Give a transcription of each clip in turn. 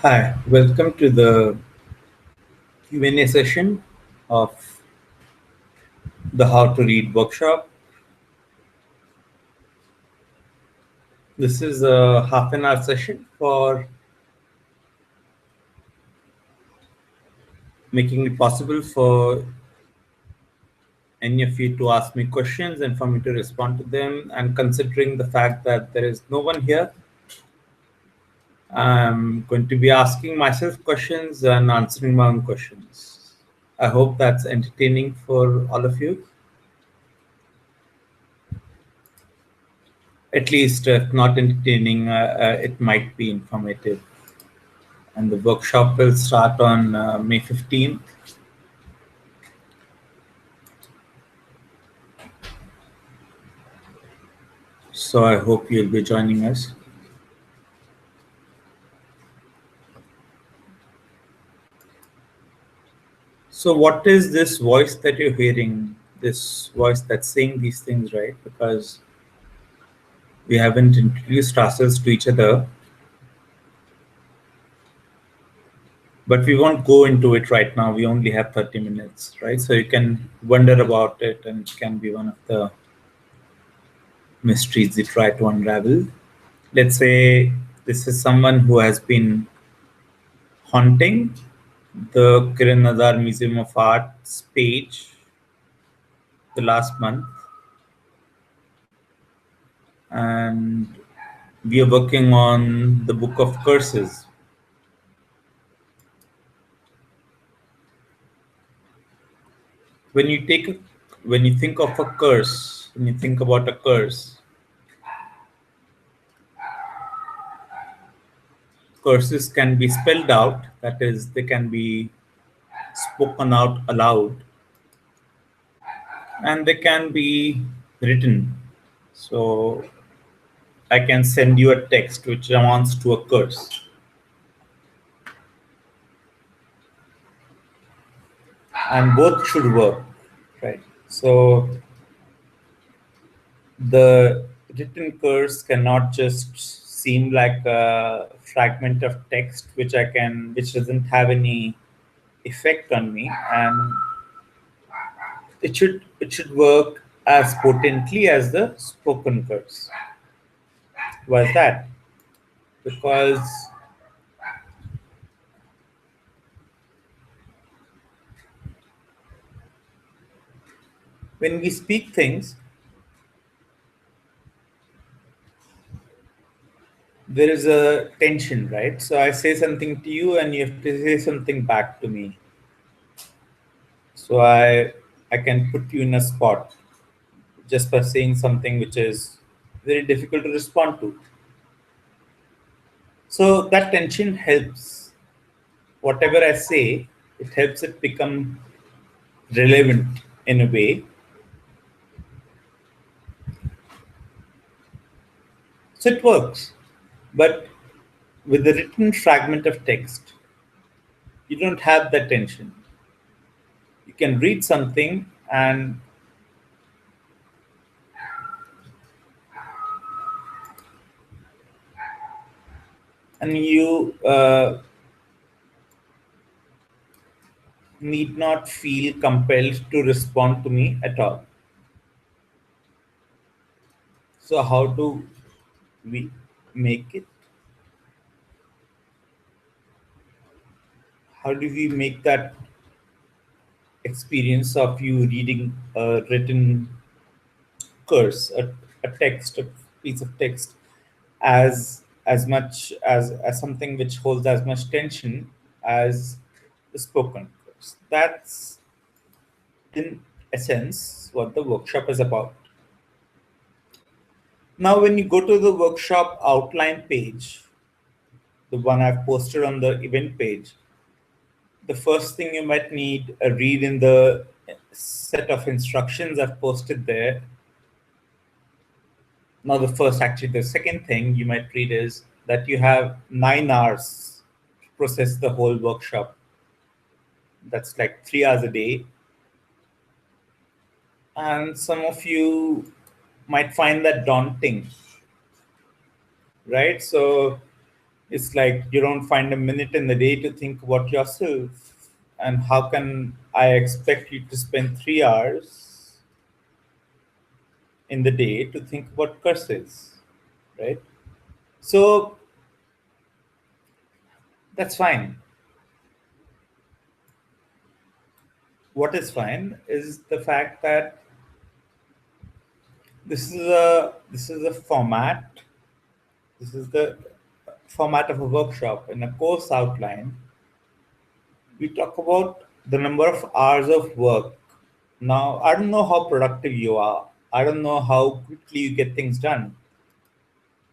Hi, welcome to the Q&A session of the How to Read workshop. This is a half an hour session for making it possible for any of you to ask me questions and for me to respond to them. And considering the fact that there is no one here, I'm going to be asking myself questions and answering my own questions. I hope that's entertaining for all of you. At least, if not entertaining, it might be informative. And the workshop will start on May 15th. So I hope you'll be joining us. So what is this voice that you're hearing? This voice that's saying these things, right? Because we haven't introduced ourselves to each other. But we won't go into it right now. We only have 30 minutes, right? So you can wonder about it, and it can be one of the mysteries we try to unravel. Let's say this is someone who has been haunting the QnA Museum of Art's page the last month, and we are working on the Book of Curses. When you when you think of a curse, when you think about a curse, curses can be spelled out. That is, they can be spoken out aloud, and they can be written. So I can send you a text which amounts to a curse. And both should work, right? So the written curse cannot just seem like a fragment of text which doesn't have any effect on me, and it should work as potently as the spoken curse. Why is that? Because when we speak things, there is a tension, right? So I say something to you and you have to say something back to me. So I can put you in a spot just by saying something which is very difficult to respond to. So that tension helps. Whatever I say, it helps it become relevant in a way. So it works. But with the written fragment of text, you don't have that tension. You can read something and you need not feel compelled to respond to me at all. So how do we make it? How do we make that experience of you reading a written curse, a text, a piece of text, as much as something which holds as much tension as the spoken curse? That's in essence what the workshop is about. Now, when you go to the workshop outline page, the one I've posted on the event page, the first thing you might need a read in the set of instructions I've posted there. Now, the second thing you might read is that you have 9 hours to process the whole workshop. That's like 3 hours a day. And some of you might find that daunting, right? So It's like you don't find a minute in the day to think about yourself. And how can I expect you to spend 3 hours in the day to think about curses, right? So that's fine. What is fine is the fact that this is a format. This is the format of a workshop. In a course outline, we talk about the number of hours of work. Now, I don't know how productive you are. I don't know how quickly you get things done.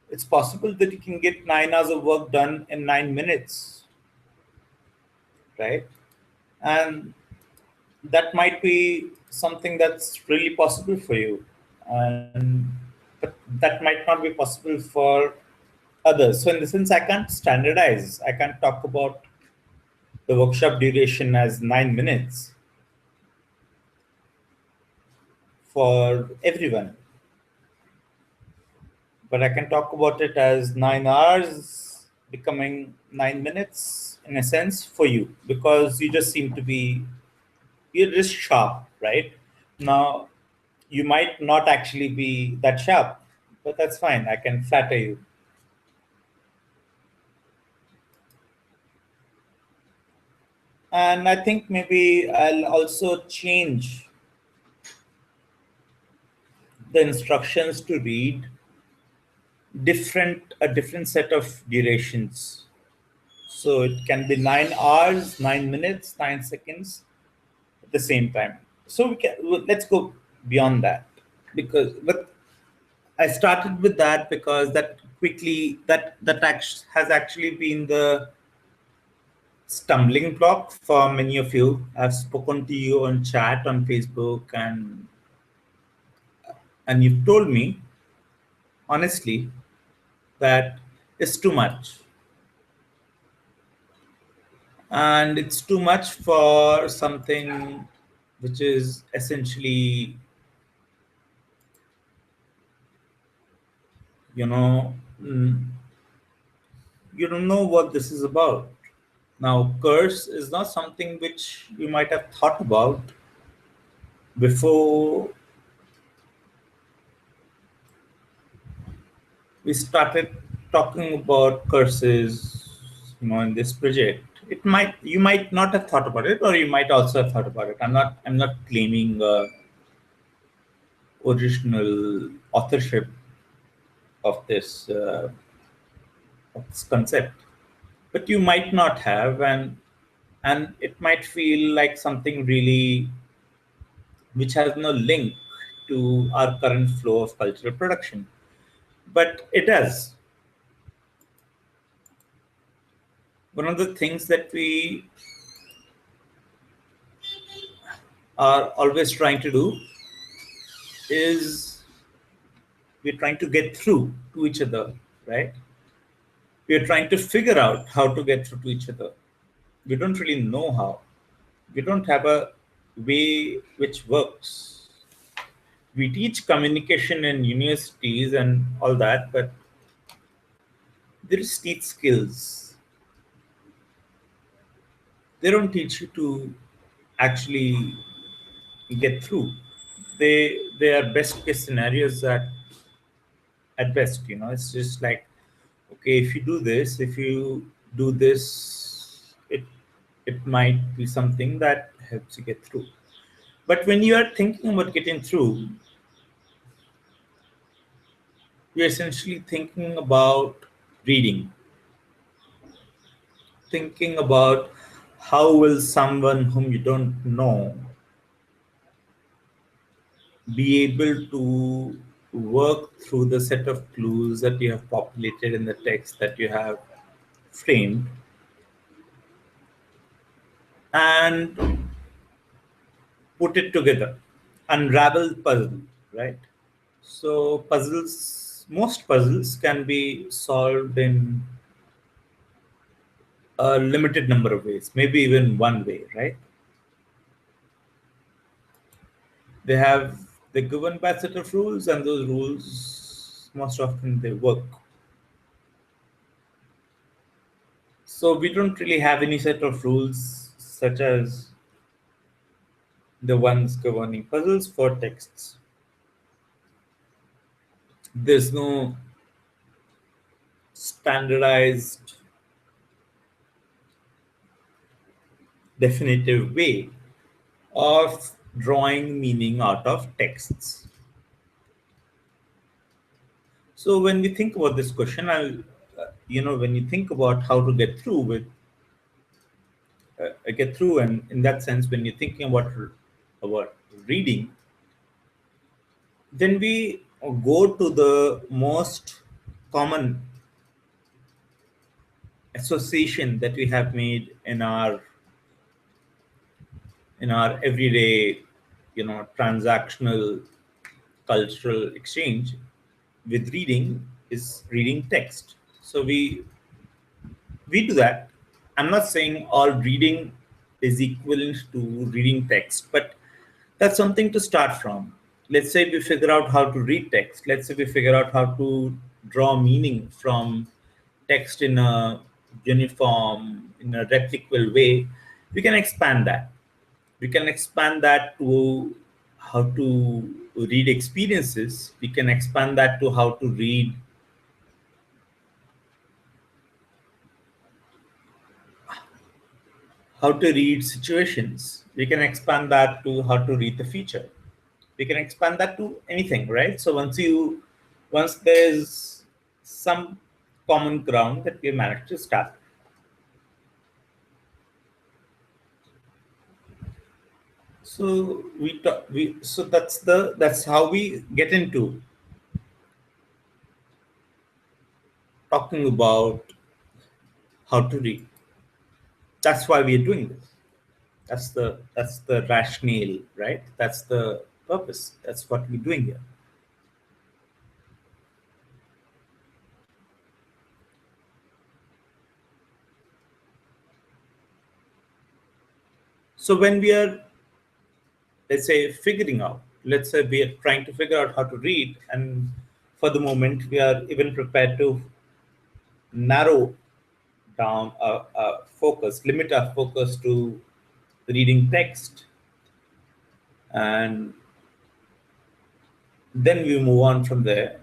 It's possible that you can get 9 hours of work done in 9 minutes, right? And that might be something that's really possible for you. And but that might not be possible for others. So in the sense, I can't standardize. I can't talk about the workshop duration as 9 minutes for everyone, but I can talk about it as 9 hours becoming 9 minutes in a sense for you because you just seem to be, you're just sharp, right? Now, you might not actually be that sharp, but that's fine. I can flatter you. And I think maybe I'll also change the instructions to read a different set of durations. So it can be 9 hours, 9 minutes, 9 seconds at the same time. So let's go beyond that because but I started with that because that has actually been the stumbling block for many of you. I've spoken to you on chat on Facebook and you've told me honestly that it's too much and it's too much for something which is essentially, you know, you don't know what this is about. Now, curse is not something which you might have thought about before we started talking about curses, in this project. You might not have thought about it, or you might also have thought about it. I'm not claiming original authorship of this concept, but you might not have, and it might feel like something really which has no link to our current flow of cultural production. But it does. One of the things that we are always trying to do is we're trying to get through to each other, right? We're trying to figure out how to get through to each other. We don't really know how. We don't have a way which works. We teach communication in universities and all that, but they just teach skills. They don't teach you to actually get through. They are best case scenarios at best. It's just like, okay, if you do this, it might be something that helps you get through. But when you are thinking about getting through, you're essentially thinking about reading, thinking about how will someone whom you don't know be able to work through the set of clues that you have populated in the text that you have framed and put it together, unravel the puzzle, right? So most puzzles can be solved in a limited number of ways, maybe even one way, right? They're given by a set of rules, and those rules most often they work. So we don't really have any set of rules such as the ones governing puzzles for texts. There's no standardized, definitive way of drawing meaning out of texts. So when we think about this question, when you think about how to get through, and in that sense, when you're thinking about reading, then we go to the most common association that we have made in our everyday, transactional cultural exchange with reading is reading text. So we do that. I'm not saying all reading is equivalent to reading text, but that's something to start from. Let's say we figure out how to read text. Let's say we figure out how to draw meaning from text in a uniform, in a replicable way. We can expand that. We can expand that to how to read experiences. We can expand that to how to read situations. We can expand that to how to read the future. We can expand that to anything, right? So once there's some common ground that we managed to start. So that's how we get into talking about how to read. That's why we are doing this. That's the rationale, right? That's the purpose. That's what we're doing here. So when we are, let's say, let's say we are trying to figure out how to read, and for the moment we are even prepared to narrow down our focus, limit our focus to reading text, and then we move on from there.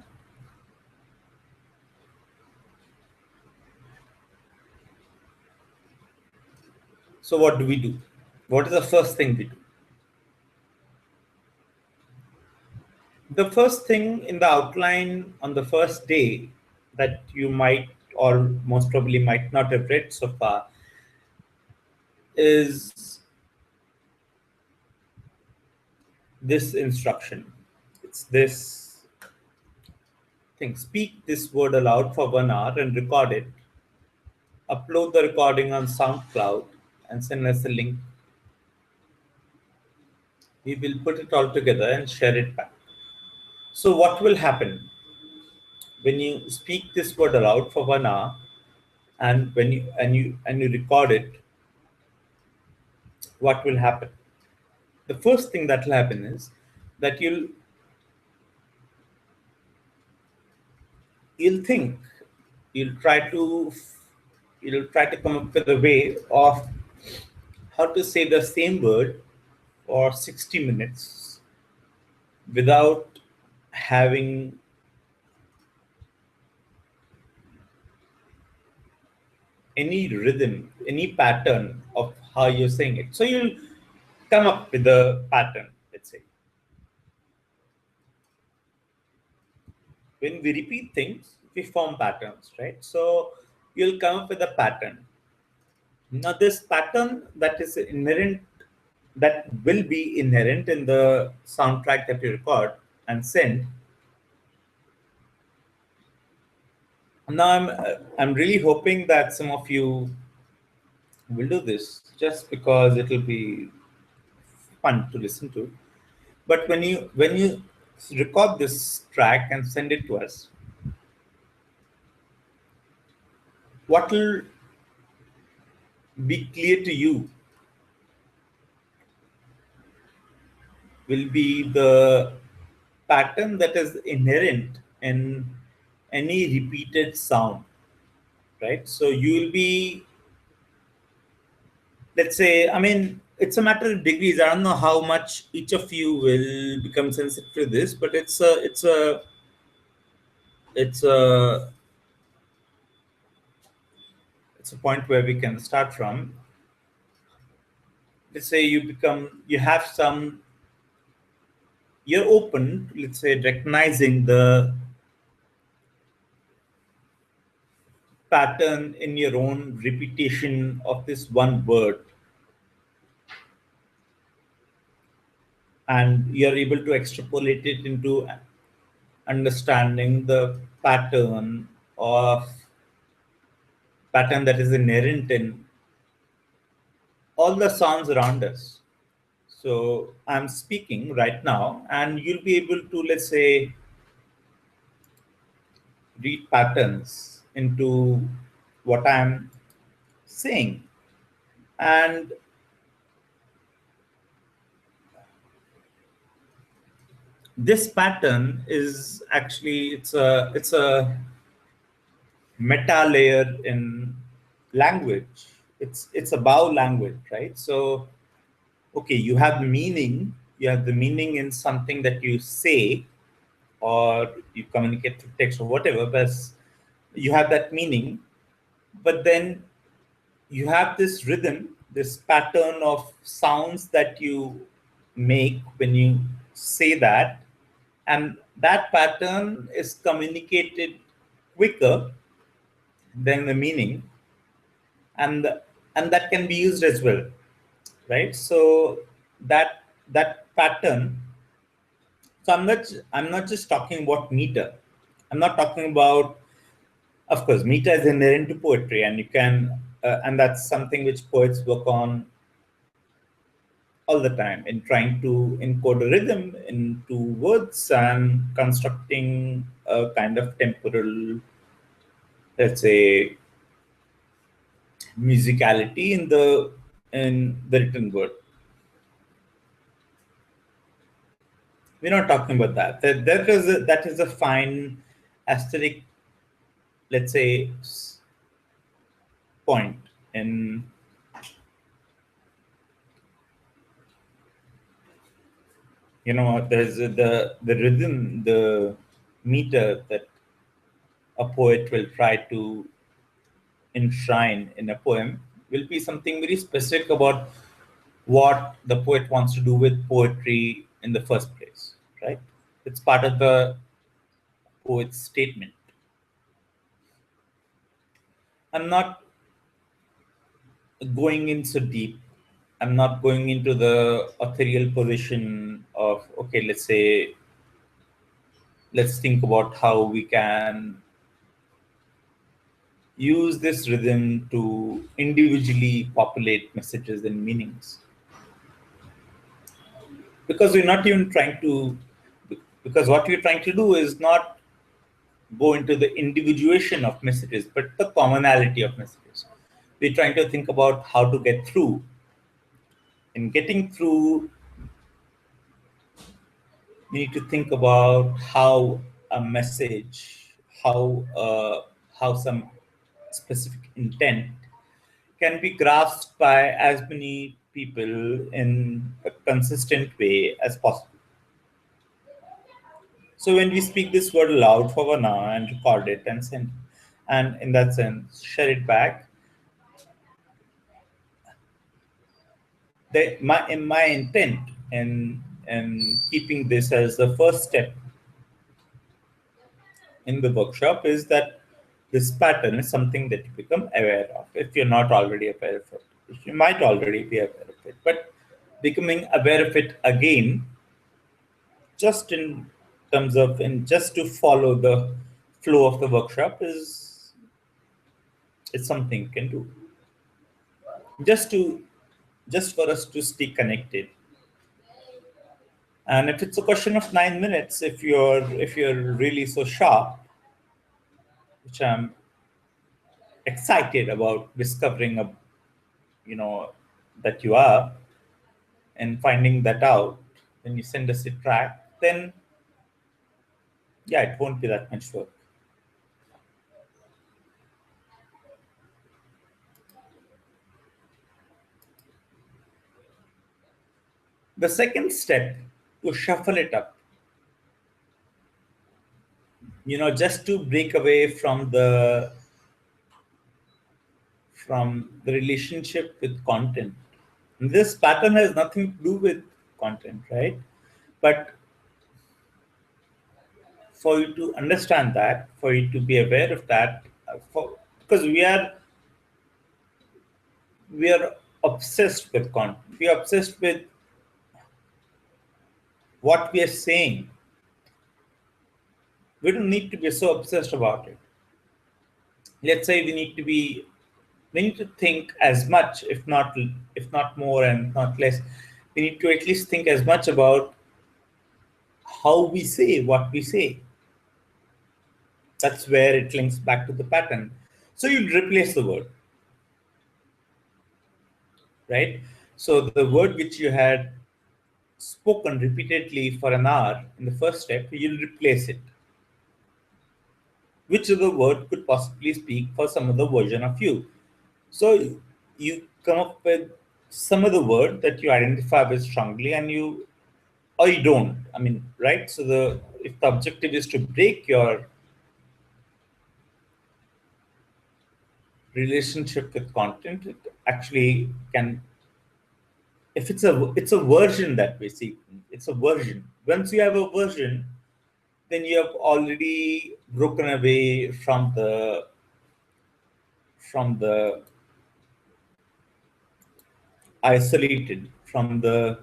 So what do we do? What is the first thing we do? The first thing in the outline on the first day that you might or most probably might not have read so far is this instruction. It's this thing: speak this word aloud for 1 hour and record it. Upload the recording on SoundCloud and send us a link. We will put it all together and share it back. So what will happen when you speak this word aloud for 1 hour, and when you record it? What will happen? The first thing that will happen is that you'll think, you'll try to you'll try to come up with a way of how to say the same word for 60 minutes without having any rhythm, any pattern of how you're saying it. So you'll come up with a pattern, let's say. When we repeat things, we form patterns, right? So you'll come up with a pattern. Now, this pattern that will be inherent in the soundtrack that you record and send. Now, I'm really hoping that some of you will do this just because it will be fun to listen to. But when you record this track and send it to us, what will be clear to you will be the pattern that is inherent in any repeated sound, right? So you will be let's say, I mean, it's a matter of degrees. I don't know how much each of you will become sensitive to this, but it's a it's a point where we can start from. Let's say you have some, you're open, let's say, recognizing the pattern in your own repetition of this one word, and you're able to extrapolate it into understanding the of pattern that is inherent in all the sounds around us. So I'm speaking right now, and you'll be able to, let's say, read patterns into what I'm saying. And this pattern is actually, it's a meta layer in language. It's above language, right? So okay, you have the meaning in something that you say, or you communicate through text or whatever, but you have that meaning. But then you have this rhythm, this pattern of sounds that you make when you say that, and that pattern is communicated quicker than the meaning, and and that can be used as well, right? So that pattern. So I'm not just talking about meter. I'm not talking about, of course, meter is inherent to poetry, and and that's something which poets work on all the time in trying to encode a rhythm into words and constructing a kind of temporal, let's say, musicality in the written word. We're not talking about that. That is a fine aesthetic, let's say, point in, there's the rhythm, the meter that a poet will try to enshrine in a poem will be something very specific about what the poet wants to do with poetry in the first place, right? It's part of the poet's statement. I'm not going in so deep. I'm not going into the authorial position of, okay, let's think about how we can use this rhythm to individually populate messages and meanings. Because we're not even trying to, because what we're trying to do is not go into the individuation of messages, but the commonality of messages. We're trying to think about how to get through. In getting through, we need to think about how a message, how some specific intent can be grasped by as many people in a consistent way as possible. So when we speak this word aloud for 1 hour and record it and send, and in that sense share it back, my intent in keeping this as the first step in the workshop is that this pattern is something that you become aware of. If you're not already aware of it, you might already be aware of it, but becoming aware of it again, just in terms of, and just to follow the flow of the workshop, is something you can do, just to just for us to stay connected. And if it's a question of 9 minutes, if you're really so sharp, which I'm excited about discovering, that you are, and finding that out when you send us a track, then yeah, it won't be that much work. The second step, to shuffle it up, just to break away from the relationship with content. And this pattern has nothing to do with content, right? But for you to understand that, for you to be aware of that, because we are obsessed with content. We are obsessed with what we are saying. We don't need to be so obsessed about it. Let's say we need to think as much, if not more and not less. We need to at least think as much about how we say what we say. That's where it links back to the pattern. So you'll replace the word, right? So the word which you had spoken repeatedly for an hour in the first step, you'll replace it. Which other word could possibly speak for some other version of you? So you come up with some other word that you identify with strongly, and or you don't. I mean, right? So if the objective is to break your relationship with content, it actually can. If it's a version that we see, it's a version. Once you have a version, then you have already broken away from the isolated from the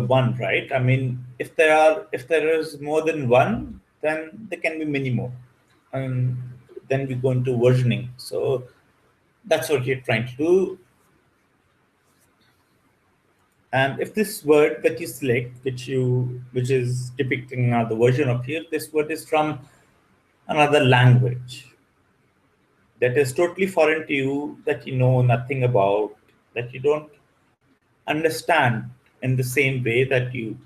one, right? I mean, if there is more than one, then there can be many more, and then we go into versioning. So that's what you're trying to do. And if this word that you select, which is depicting another version of here, this word is from another language that is totally foreign to you, that you know nothing about, that you don't understand in the same way that you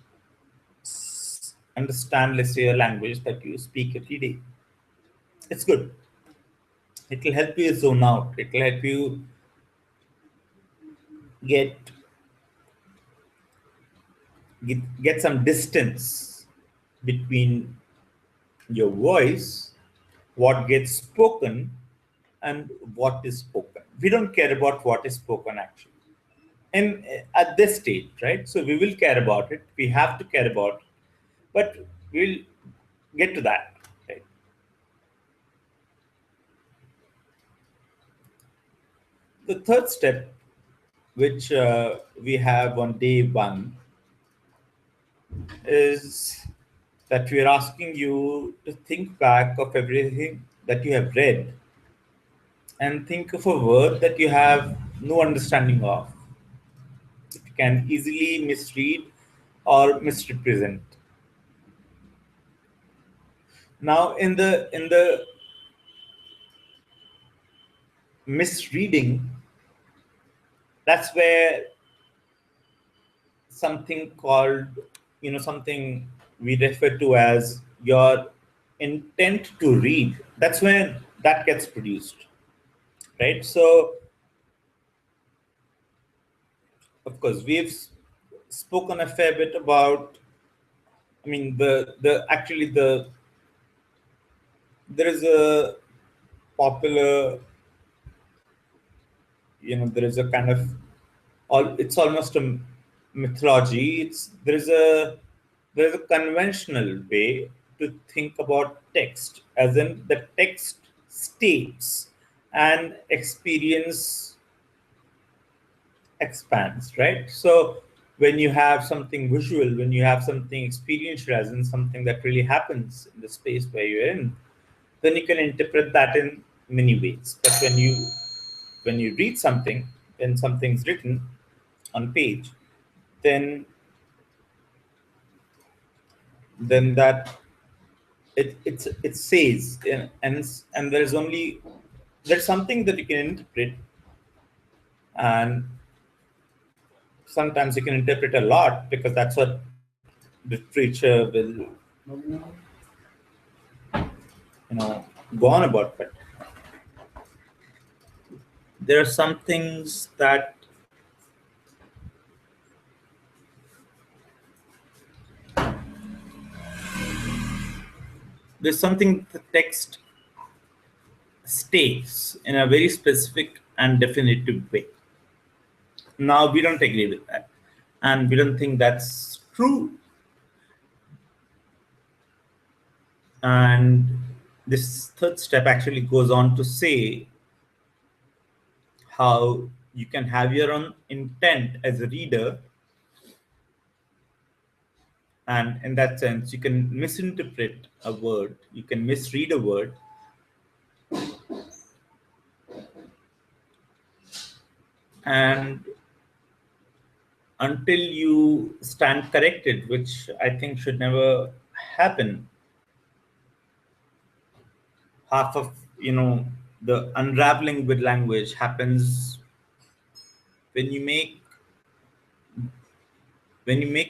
understand, let's say, a language that you speak every day. It's good. It will help you zone out. It will help you get get some distance between your voice, what gets spoken, and what is spoken. We don't care about what is spoken actually. And at this stage, right? So we will care about it. We have to care about it, but we'll get to that. Right? The third step, which we have on day one, is that we are asking you to think back of everything that you have read and think of a word that you have no understanding of. It can easily misread or misrepresent. Now, in the misreading, that's where something called, something we refer to as your intent to read. That's when that gets produced, right? So, of course, we've spoken a fair bit about. I mean, the actually there is a popular, there is a kind of it's almost a mythology. There's a conventional way to think about text, as in the text states and experience expands, right? So when you have something visual, when you have something experiential, as in something that really happens in the space where you're in, then you can interpret that in many ways. But when you read something, when something's written on page, then that it says, and there's something that you can interpret, and sometimes you can interpret a lot, because that's what literature will go on about. But there are some things that there's something the text states in a very specific and definitive way. Now, we don't agree with that, and we don't think that's true. And this third step actually goes on to say how you can have your own intent as a reader, and in that sense, you can misinterpret a word, you can misread a word, and until you stand corrected, which I think should never happen, half of the unraveling with language happens when you make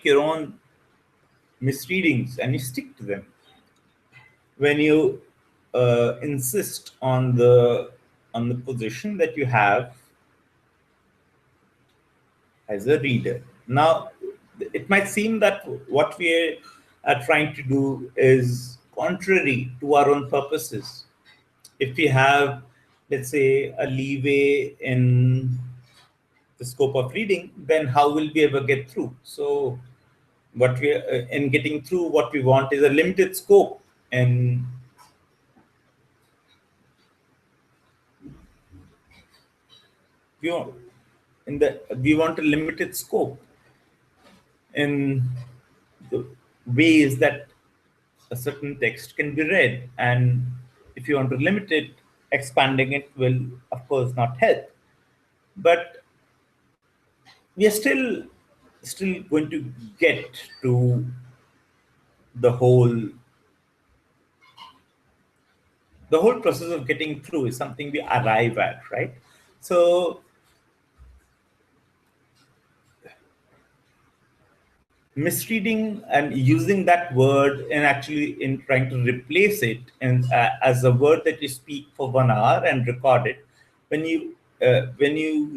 your own misreadings and you stick to them. When you insist on the position that you have as a reader. Now, it might seem that what we are trying to do is contrary to our own purposes. If we have, let's say, a leeway in the scope of reading, then how will we ever get through? So, what we in getting through, what we want is a limited scope, and we want, we want a limited scope in the ways that a certain text can be read. And if you want to limit it, expanding it will, of course, not help. But we are still going to get to the whole process of getting through is something we arrive at, right? So misreading and using that word and actually in trying to replace it and as a word that you speak for 1 hour and record it, when you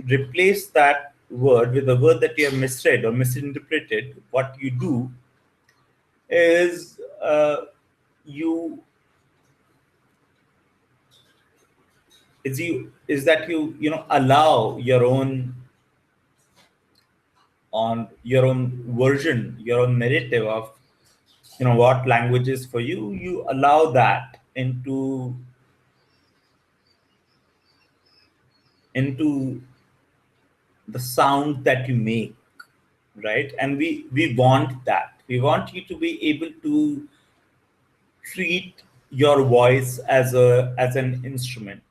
replace that word with a word that you have misread or misinterpreted, what you do is you is that you allow your own on your own version, your own narrative of what language is for you. You allow that into the sound that you make, right? And we want that. We want you to be able to treat your voice as an instrument.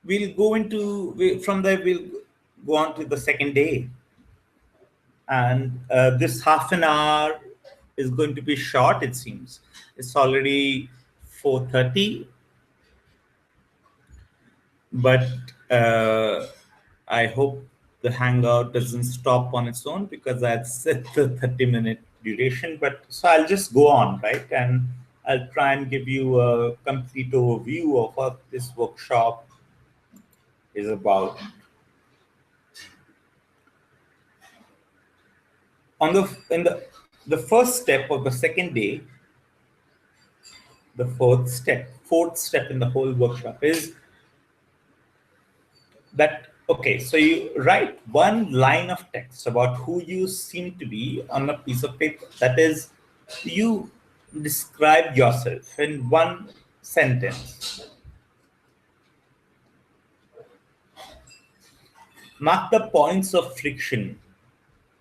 From there we'll go on to the second day, and this half an hour is going to be short. It seems it's already 4:30, but I hope the hangout doesn't stop on its own because I'd set the 30-minute duration. But so I'll just go on, right? And I'll try and give you a complete overview of what this workshop is about. On the first step of the second day, the fourth step in the whole workshop is that, okay, so you write one line of text about who you seem to be on a piece of paper. That is, you describe yourself in one sentence. Mark the points of friction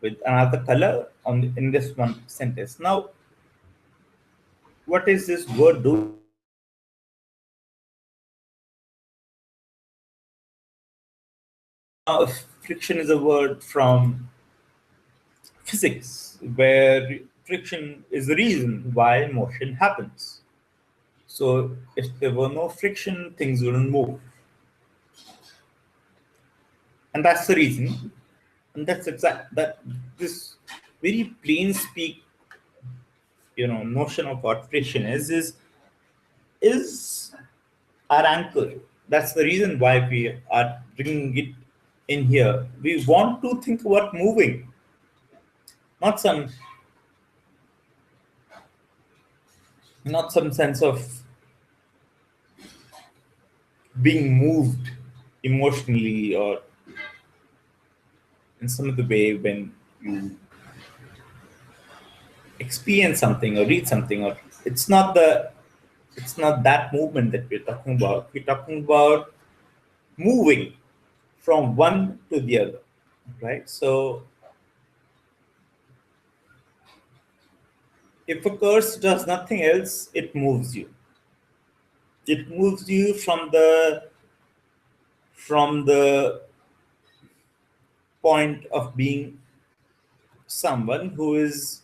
with another color in this one sentence. Now, what is this word doing? Friction is a word from physics, where friction is the reason why motion happens. So if there were no friction, things wouldn't move. And that's the reason. And that's that this very plain speak, notion of what friction is our anchor. That's the reason why we are bringing it in here. We want to think about moving, not some sense of being moved emotionally or in some other way when you experience something or read something. Or it's not that movement that we're talking about. We're talking about moving from one to the other, right? So if a curse does nothing else, it moves you. It moves you from the point of being someone who is,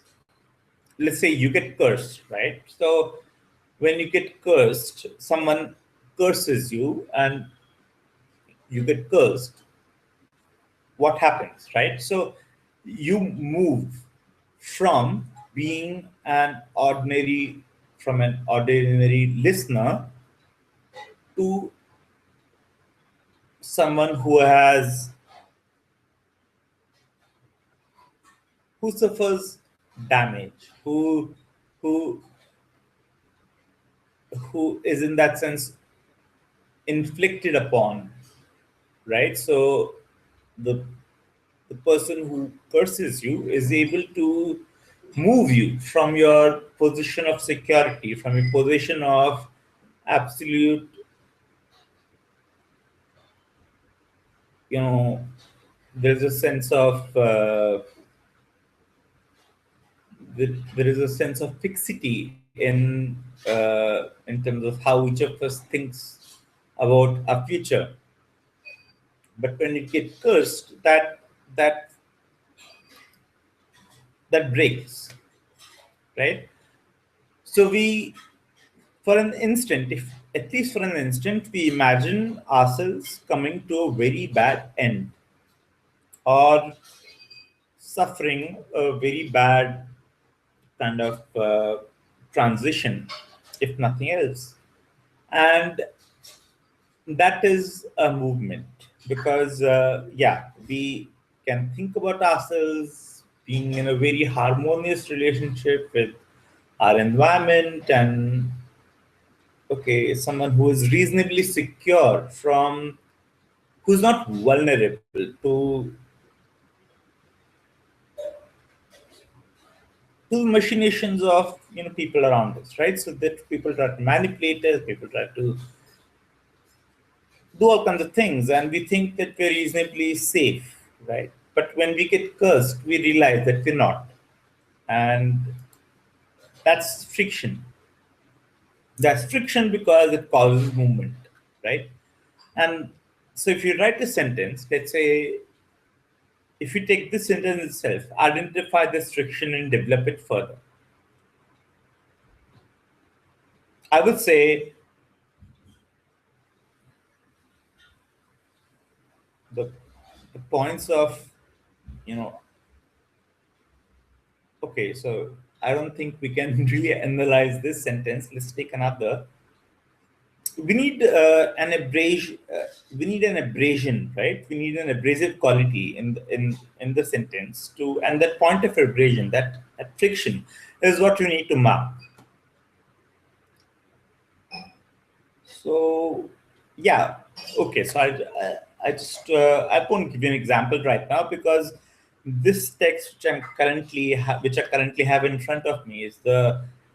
let's say you get cursed, right? So when you get cursed, someone curses you and you get cursed, what happens, right? So you move from being an ordinary listener to someone who suffers damage, who who is in that sense inflicted upon, right? So the the person who curses you is able to move you from your position of security, from your position of absolute, you know, there's a sense of there is a sense of fixity in terms of how each of us thinks about our future. But when it gets cursed, that that breaks, right? So we, for an instant, if at least for an instant, we imagine ourselves coming to a very bad end or suffering a very bad kind of transition, if nothing else. And that is a movement because, yeah, we can think about ourselves being in a very harmonious relationship with our environment and, okay, someone who is reasonably secure from, who's not vulnerable to machinations of people around us, right? So that people try to manipulate us, people try to do all kinds of things, and we think that we're reasonably safe, right? But when we get cursed, we realize that we're not, and that's friction. That's friction because it causes movement, right? And so if you write a sentence, let's say, if you take this sentence itself, identify this friction and develop it further, I would say the, the points of, you know, okay, so I don't think we can really analyze this sentence. Let's take another. We need an abrasion. We need an abrasion, right? We need an abrasive quality in the sentence to, and that point of abrasion, that friction, is what you need to mark. So, yeah, okay. So I won't give you an example right now because this text which I currently have in front of me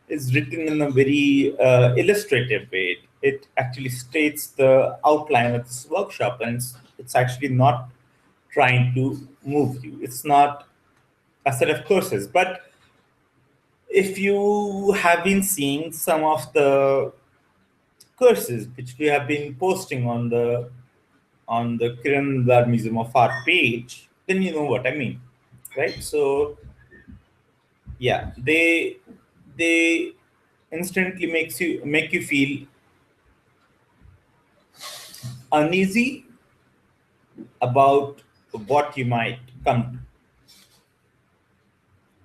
is written in a very illustrative way. It actually states the outline of this workshop, and it's actually not trying to move you. It's not a set of courses, but if you have been seeing some of the courses which we have been posting on the QnA Museum of Art page, then you know what I mean, right? So yeah, they instantly make you feel uneasy about what you might come to,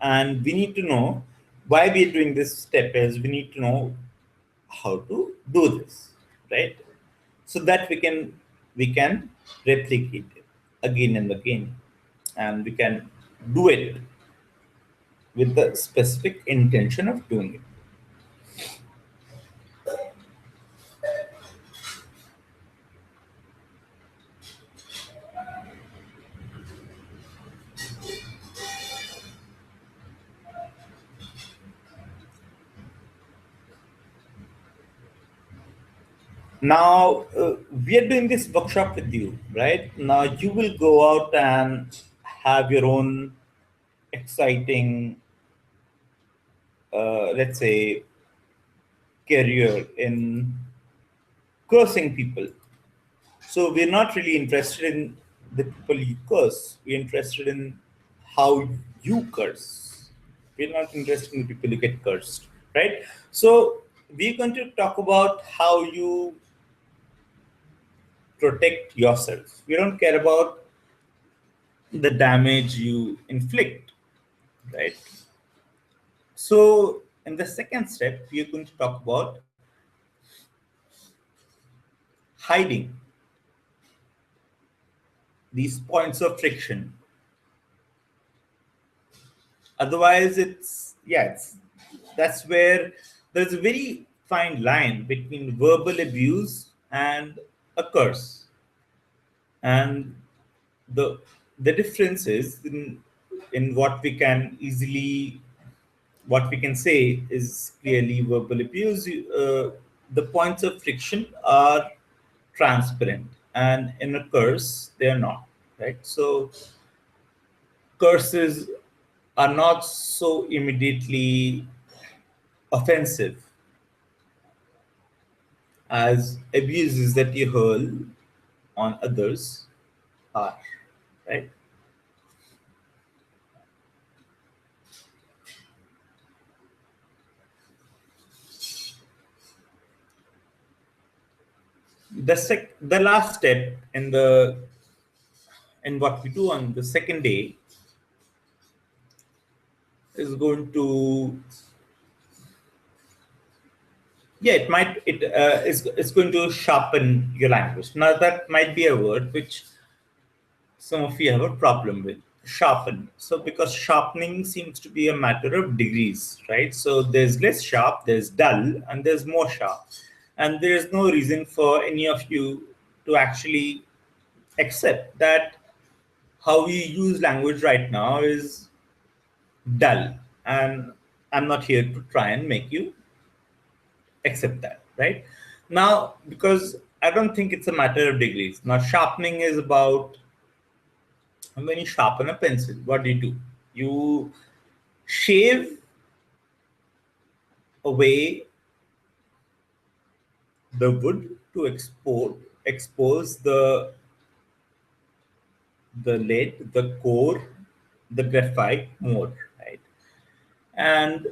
and we need to know why we're doing this step. Is we need to know how to do this, right? so that we can replicate it again and again, and we can do it with the specific intention of doing it. Now, we are doing this workshop with you, right? Now, you will go out and have your own exciting, let's say, career in cursing people. So, we're not really interested in the people you curse, we're interested in how you curse. We're not interested in the people you get cursed, right? So, we're going to talk about how you protect yourself. We don't care about the damage you inflict, right? So, in the second step, we are going to talk about hiding these points of friction. Otherwise, it's that's where there's a very fine line between verbal abuse and a curse, and the the difference is in what we can say is clearly verbal abuse. The points of friction are transparent, and in a curse, they are not, right? So, curses are not so immediately offensive as abuses that you hurl on others are, right? The last step in what we do on the second day is going to, yeah, it's going to sharpen your language. Now that might be a word which some of you have a problem with, sharpen. So because sharpening seems to be a matter of degrees, right? So there's less sharp, there's dull, and there's more sharp, and there's no reason for any of you to actually accept that how we use language right now is dull, and I'm not here to try and make you accept that, right? Now, because I don't think it's a matter of degrees. Now, sharpening is about when you sharpen a pencil, what do? You shave away the wood to expose the lead, the core, the graphite more, right? And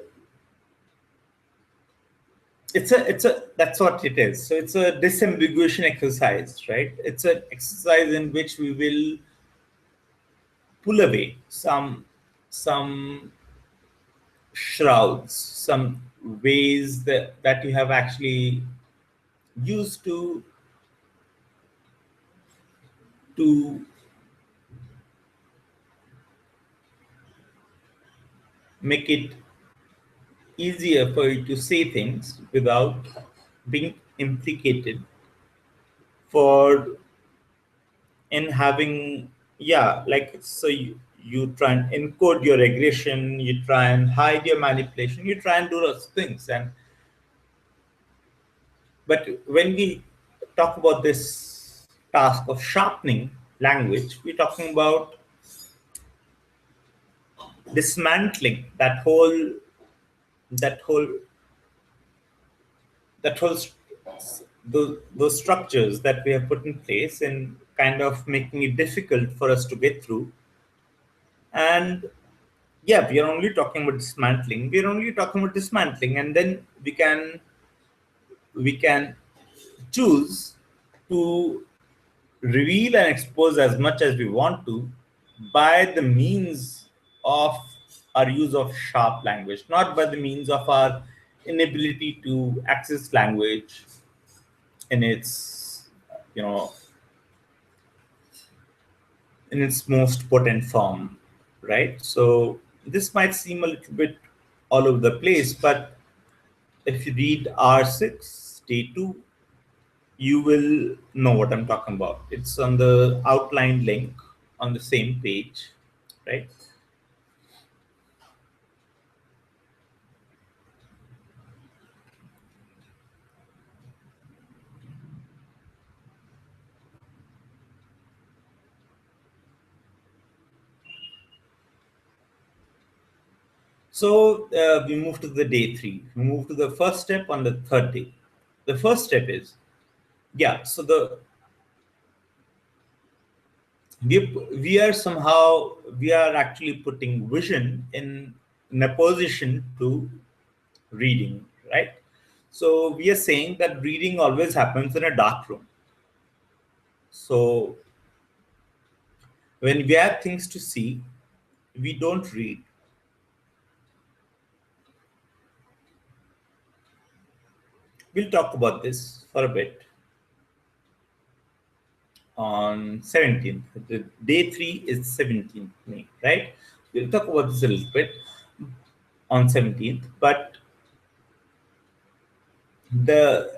it's a that's what it is. So it's a disambiguation exercise, right? It's an exercise in which we will pull away some shrouds, some ways that you have actually used to make it easier for you to say things without being implicated for in having, yeah, like, so you try and encode your aggression, you try and hide your manipulation, you try and do those things. And but when we talk about this task of sharpening language, we're talking about dismantling that whole that whole those structures that we have put in place and kind of making it difficult for us to get through. And yeah, we are only talking about dismantling, and then we can choose to reveal and expose as much as we want to by the means of our use of sharp language, not by the means of our inability to access language in its you know, in its most potent form, right? So this might seem a little bit all over the place, but if you read R6, day 2, you will know what I'm talking about. It's on the outline link on the same page, right? So we move to the day 3. We move to the first step on the third day. The first step is, yeah, so we are somehow, we are actually putting vision in a position to reading, right? So we are saying that reading always happens in a dark room. So when we have things to see, we don't read. We'll talk about this for a bit on 17th. The day 3 is 17th May, right? We'll talk about this a little bit on 17th, but the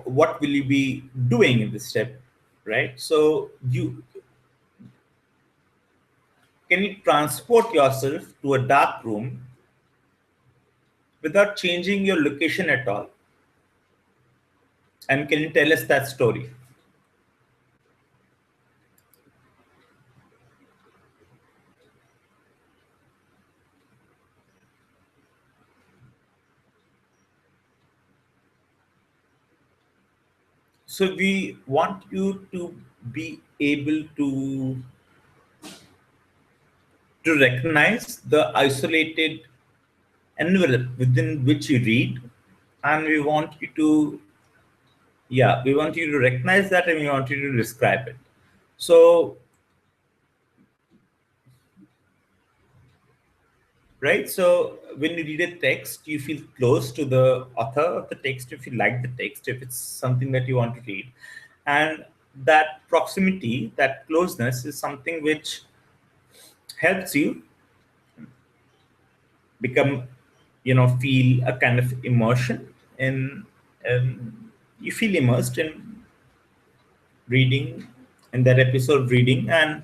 what will you be doing in this step, right? So you can you transport yourself to a dark room without changing your location at all, and can you tell us that story? So we want you to be able to recognize the isolated envelope within which you read, and we want you to, yeah, we want you to recognize that, and we want you to describe it. So right, so when you read a text, you feel close to the author of the text if you like the text, if it's something that you want to read. And that proximity, that closeness, is something which helps you become, feel a kind of immersion in you feel immersed in reading, in that episode reading, and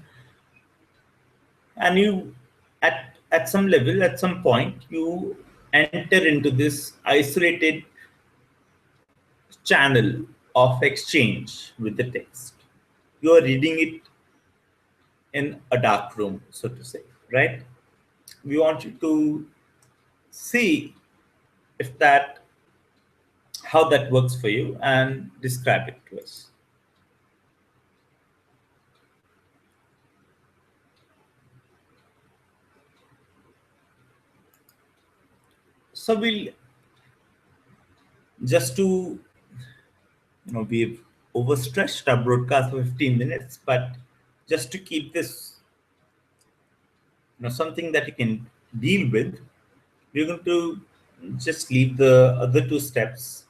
you, at some level, at some point, you enter into this isolated channel of exchange with the text. You are reading it in a dark room, so to say, right? We want you to see if that, how that works for you, and describe it to us. So we'll, just to, we've overstretched our broadcast for 15 minutes, but just to keep this, something that you can deal with, we're going to just leave the other two steps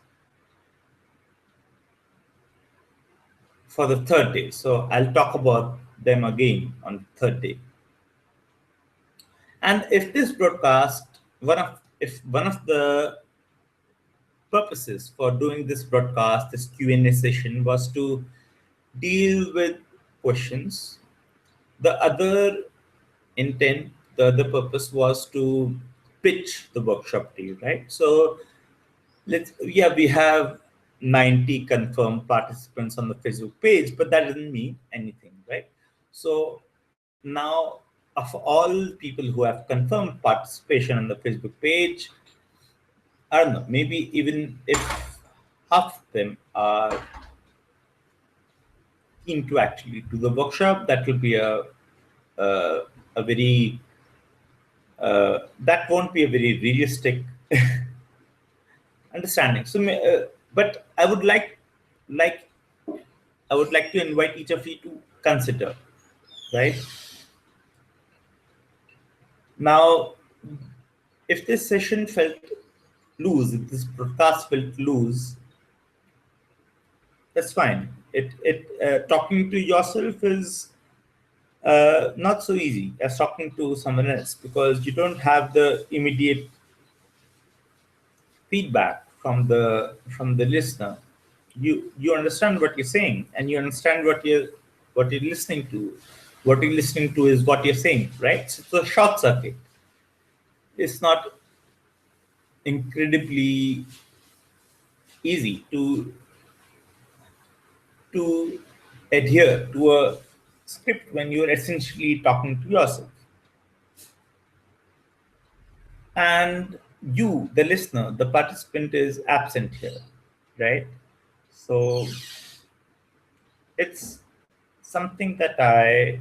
for the third day. So I'll talk about them again on the third day. And if this broadcast, if one of the purposes for doing this broadcast, this Q&A session, was to deal with questions, the other intent, the other purpose was to pitch the workshop to you, right? So we have 90 confirmed participants on the Facebook page, but that doesn't mean anything, right? So now, of all people who have confirmed participation on the Facebook page, I don't know, maybe even if half of them are keen to actually do the workshop, that will be a very that won't be a very realistic understanding. So, but like I would like to invite each of you to consider, right? Now, if this session felt loose, if this broadcast felt loose, that's fine. Talking to yourself is not so easy as talking to someone else, because you don't have the immediate feedback from the listener. You understand what you're saying, and you understand what you're listening to. What you're listening to is what you're saying, right? So it's a short circuit. It's not incredibly easy to adhere to a script when you're essentially talking to yourself. And you, the listener, the participant, is absent here, right? So it's something that I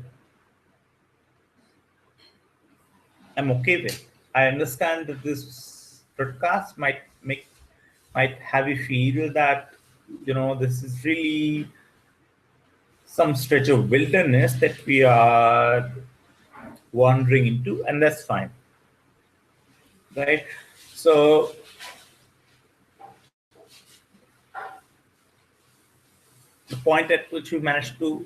am okay with. I understand that this broadcast might have you feel that, this is really some stretch of wilderness that we are wandering into, and that's fine, right? So the point at which we managed to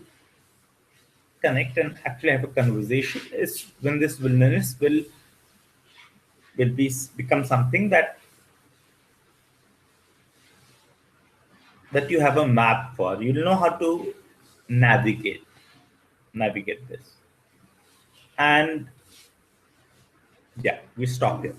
connect and actually have a conversation is when this wilderness will become something that you have a map for. You'll know how to navigate this. And yeah, we stop here.